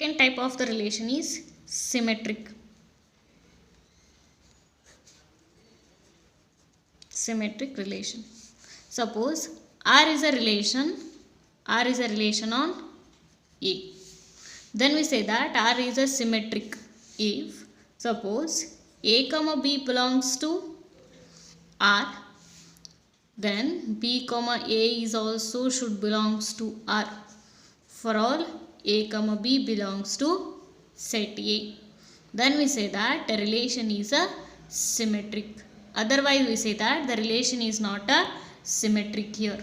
Second type of the relation is symmetric. Symmetric relation. Suppose R is a relation on A. Then we say that R is a symmetric if suppose A comma B belongs to R, then B comma A is also should belongs to R for all A comma B belongs to set A. Then we say that the relation is a symmetric. Otherwise we say that the relation is not a symmetric here.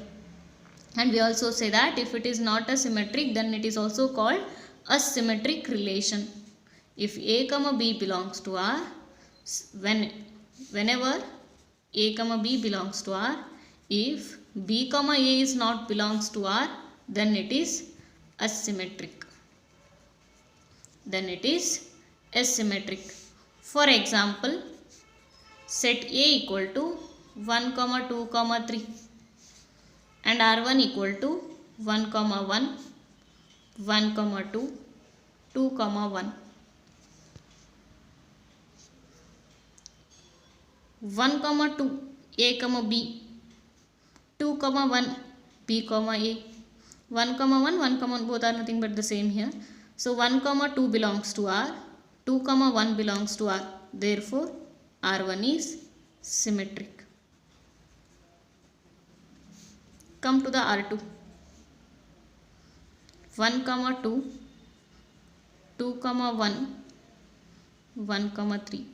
And we also say that if it is not a symmetric, then it is also called a symmetric relation. If A comma B belongs to R, whenever A comma B belongs to R, if B comma A is not belongs to R, then it is asymmetric. Then it is asymmetric. For example, set A equal to 1, 2, 3 and R1 equal to 1, 1, 1, 2, 2, 1. 1, 2 A comma B, 2, 1 B comma A, 1, 1, 1, both are nothing but the same here. So 1, 2 belongs to R, 2, 1 belongs to R. Therefore, R1 is symmetric. Come to the R2. 1, 2, 2, 1, 1, 3.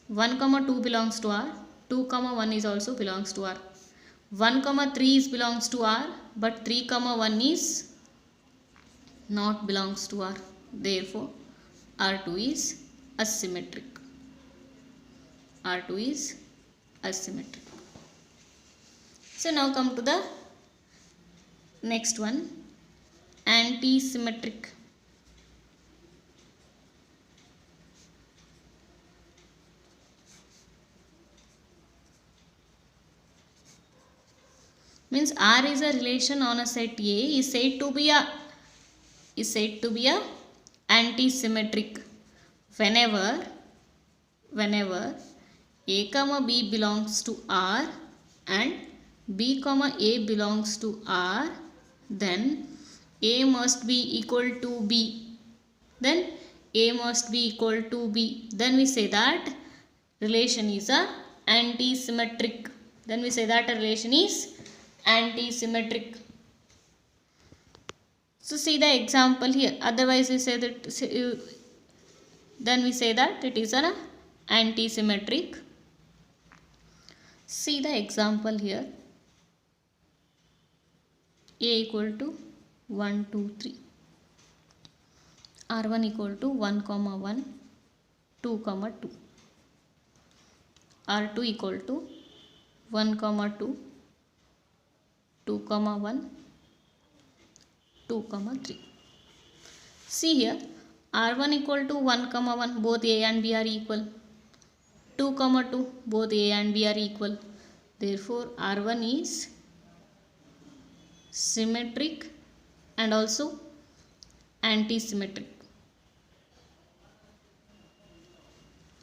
1, 2 belongs to R, 2, 1 is also belongs to R. 1, 3 is belongs to R, but 3, 1 is not belongs to R. Therefore, R2 is asymmetric. R2 is asymmetric. So now come to the next one, anti-symmetric. Means R is a relation on a set A is said to be a anti-symmetric whenever A comma B belongs to R and B comma A belongs to R, then A must be equal to B. Then A must be equal to B. Then we say that relation is a anti-symmetric. Then we say that a relation is anti-symmetric. So see the example here. Otherwise we say that then we say that it is an anti-symmetric. See the example here. A equal to 1, 2, 3. R1 equal to 1, 1, 2, 2. R2 equal to 1, 2, 2, 1, 2, 3. See here, R1 equal to 1, 1, both A and B are equal. 2, 2, both A and B are equal. Therefore, R1 is symmetric and also anti-symmetric.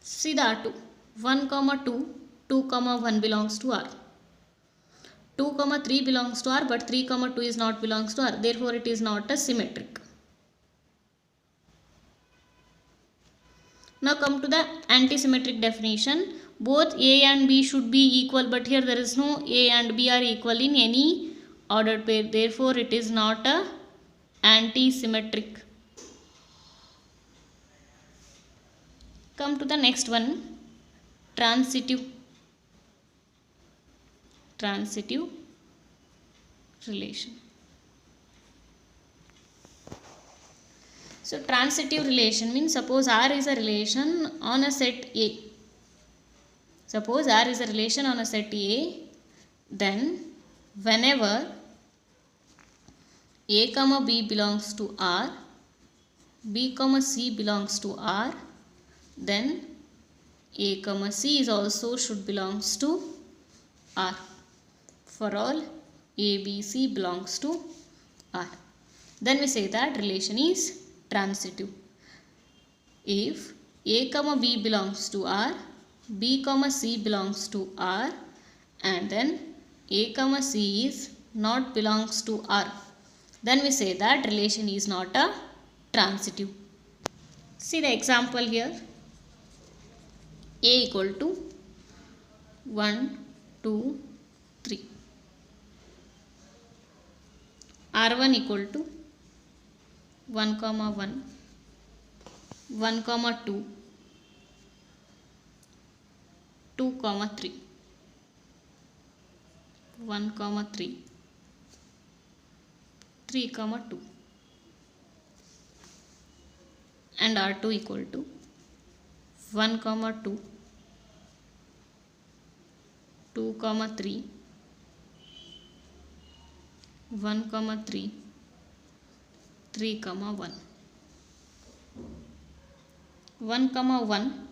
See the R2. 1, 2, 2, 1 belongs to R. 2, 3 belongs to R, but 3, 2 is not belongs to R. Therefore, it is not a symmetric. Now come to the anti-symmetric definition. Both A and B should be equal, but here there is no A and B are equal in any ordered pair. Therefore, it is not a anti-symmetric. Come to the next one, transitive relation. So transitive relation means suppose R is a relation on a set A. Suppose R is a relation on a set A, then whenever A comma B belongs to R, B comma C belongs to R, then A comma C is also should belongs to R. For all A, B, C belongs to R. Then we say that relation is transitive. If A comma B belongs to R, B comma C belongs to R, and then A comma C is not belongs to R, then we say that relation is not a transitive. See the example here. A equal to 1, 2, 3. R1 equal to 1 comma 1, 1 comma 2, 2 comma 3, 1 comma 3, 3 comma 2, and R2 equal to 1 comma 2, 2 comma 3, 1 comma 3, 3 comma 1. 1 comma 1,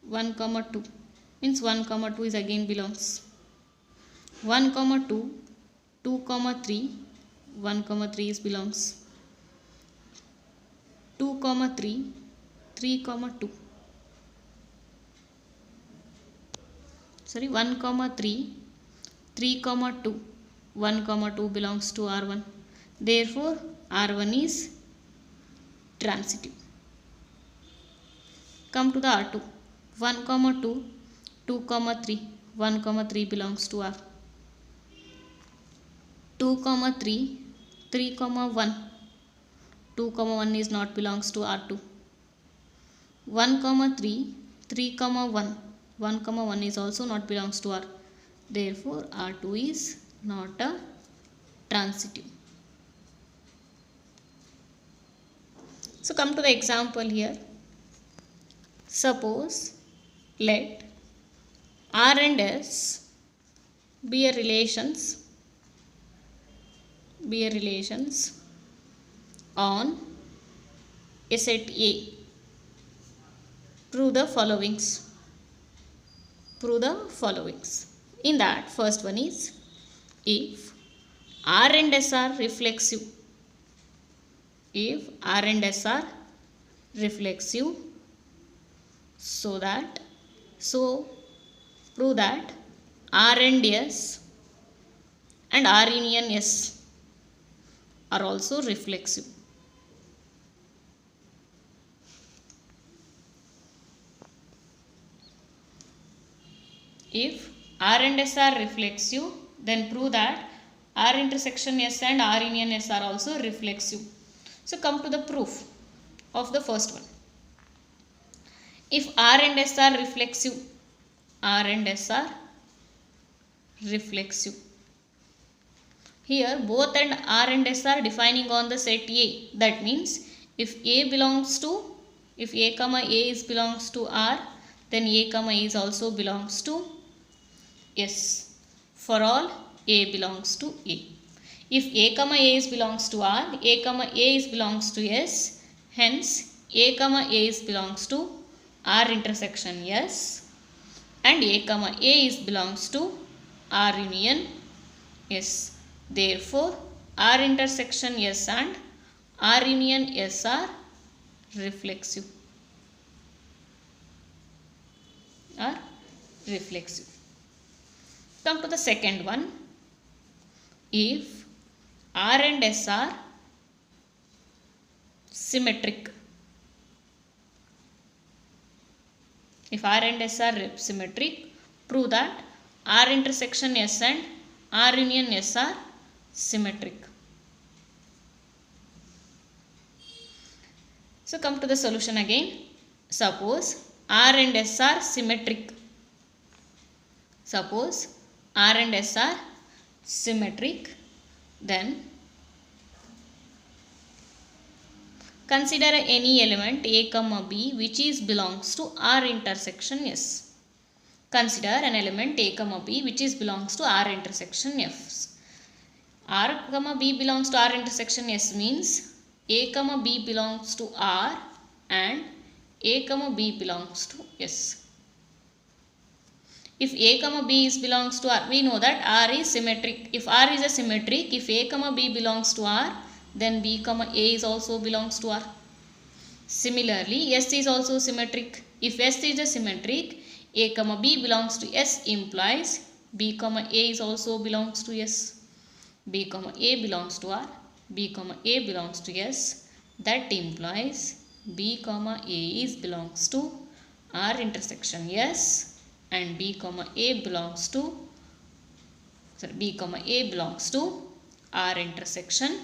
1 comma 2 means 1 comma 2 is again belongs. 1 comma 2, 2 comma 3, 1 comma 3 is belongs. 2 comma 3, 3 comma 2. Sorry, 1 comma 3, 3 comma 2, 1 comma 2 belongs to R1. Therefore, R1 is transitive. Come to the R2. 1 comma 2, 2 comma 3, 1 comma 3 belongs to R. 2 comma 3, 3 comma 1, 2 comma 1 is not belongs to R2. 1 comma 3, 3 comma 1, 1 comma 1 is also not belongs to R. Therefore, R2 is not a transitive. So come to the example here. Suppose let R and S be a relations on a set A. Prove the followings. In that, first one is if R and S are reflexive. If R and S are reflexive, so prove that R and S and R union S are also reflexive. If R and S are reflexive, then prove that R intersection S and R union S are also reflexive. So come to the proof of the first one. If R and S are reflexive, here both and R and S are defining on the set A. That means if A comma A is belongs to R, then A comma A is also belongs to S. For all A belongs to A. If A comma A is belongs to R, A comma A is belongs to S. Hence A comma A is belongs to R intersection S, and A comma A is belongs to R union S. Therefore, R intersection S and R union S are reflexive. Come to the second one. If R and S are symmetric. If R and S are symmetric, prove that R intersection S and R union S are symmetric. So come to the solution again. Suppose R and S are symmetric. Then consider any element A comma B which is belongs to R intersection S. Consider an element A comma B which is belongs to R intersection S. R comma B belongs to R intersection S means A comma B belongs to R and A comma B belongs to S. If A comma B is belongs to R, we know that R is symmetric. If R is a symmetric, if A comma B belongs to R, then B comma A is also belongs to R. Similarly, S is also symmetric. If S is a symmetric, A comma B belongs to S implies B comma A is also belongs to S. B comma A belongs to R. B comma A belongs to S. That implies B comma A is belongs to R intersection S, and B comma A belongs to B comma A belongs to R intersection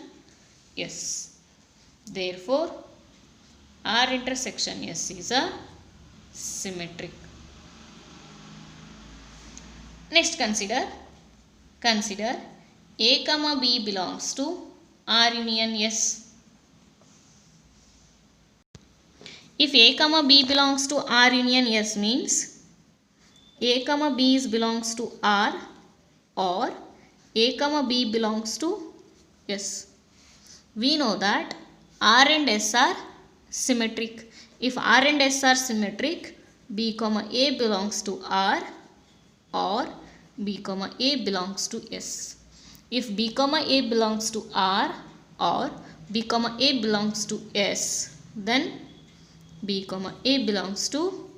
S. Therefore, R intersection S is a symmetric. Next, consider A comma B belongs to R union S. If A comma B belongs to R union S means A comma B belongs to R, or A comma B belongs to S. We know that R and S are symmetric. If R and S are symmetric, B comma A belongs to R, or B comma A belongs to S. If B comma A belongs to R or B comma A belongs to S, then B comma A belongs to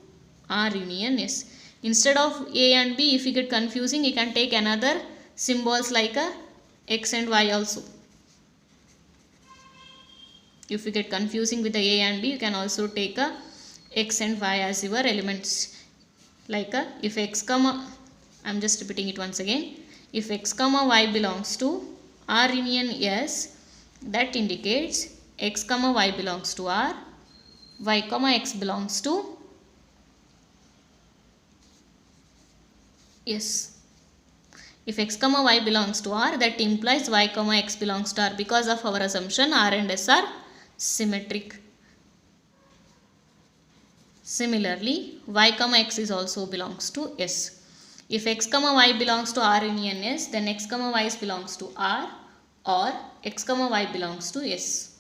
R union S. Instead of A and B, if you get confusing, you can take another symbols like a X and Y also. If you get confusing with the A and B, you can also take a X and Y as your elements. Like a, if X comma, I am just repeating it once again. If X comma Y belongs to R union S, that indicates X comma Y belongs to R, Y comma X belongs to S. If X comma Y belongs to R, that implies Y comma X belongs to R, because of our assumption R and S are symmetric. Similarly, Y comma X is also belongs to S. If X comma Y belongs to R union S, then X comma Y belongs to R, or X comma Y belongs to S.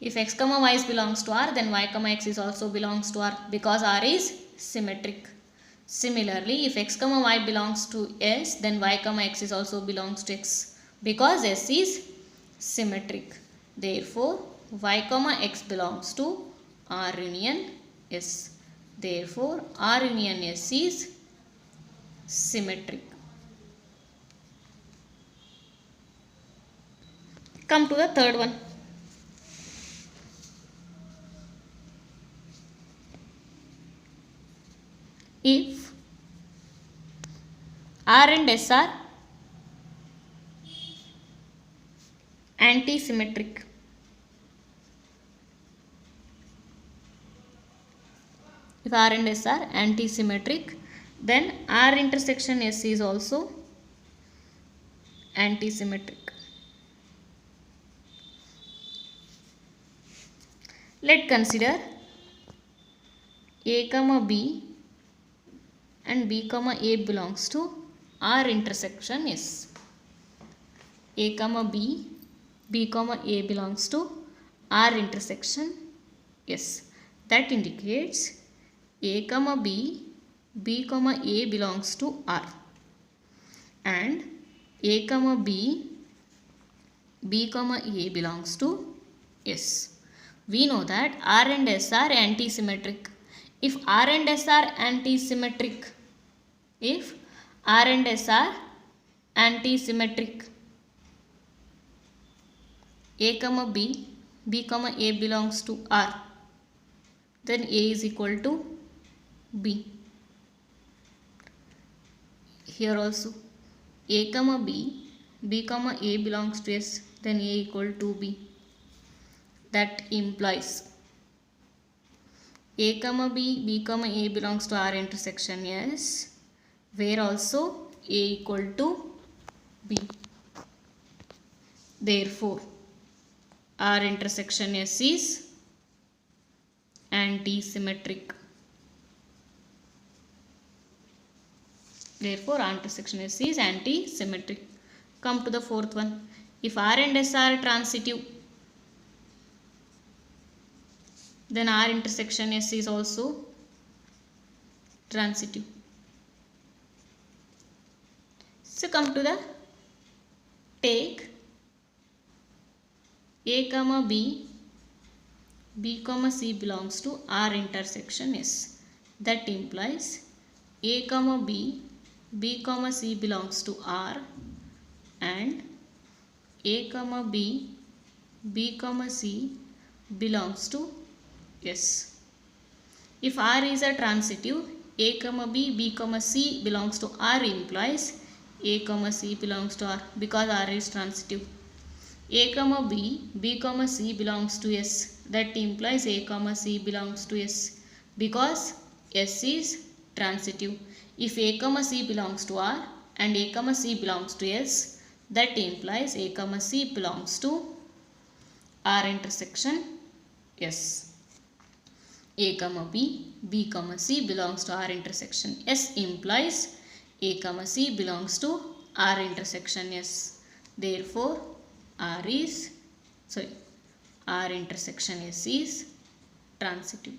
If X comma Y belongs to R, then Y comma X is also belongs to R, because R is symmetric. Similarly, if X comma Y belongs to S, then Y comma X is also belongs to X, because S is symmetric. Therefore, Y comma X belongs to R union S. Therefore, R union S is symmetric. Come to the third one. If R and S are anti-symmetric, if R and S are anti-symmetric, then R intersection S is also anti-symmetric. Let's consider A comma B and B comma A belongs to R intersection S. A comma B, B comma A belongs to R intersection S. That indicates A comma B, B comma A belongs to R, and A comma B, B comma A belongs to S. We know that R and S are anti-symmetric. If R and S are anti-symmetric, if R and S are anti-symmetric, A comma B, B comma A belongs to R, then A is equal to B. Here also A comma B, B comma A belongs to S, then A equal to B. That implies A comma B, B comma A belongs to R intersection S, where also A equal to B. Therefore, R intersection S is anti-symmetric. Therefore, R intersection S is anti-symmetric. Come to the fourth one. If R and S are transitive, then R intersection S is also transitive. So come to the take A comma B comma C belongs to R intersection S. That implies A comma B comma C belongs to R, and A comma B comma C belongs to S. If R is a transitive, A comma B comma C belongs to R implies A comma C belongs to R, because R is transitive. A comma B comma C belongs to S. That implies A comma C belongs to S, because S is transitive. If A comma C belongs to R and A comma C belongs to S, that implies A comma C belongs to R intersection S. A comma B comma C belongs to R intersection S implies A comma C belongs to R intersection S. Therefore, R intersection S is transitive.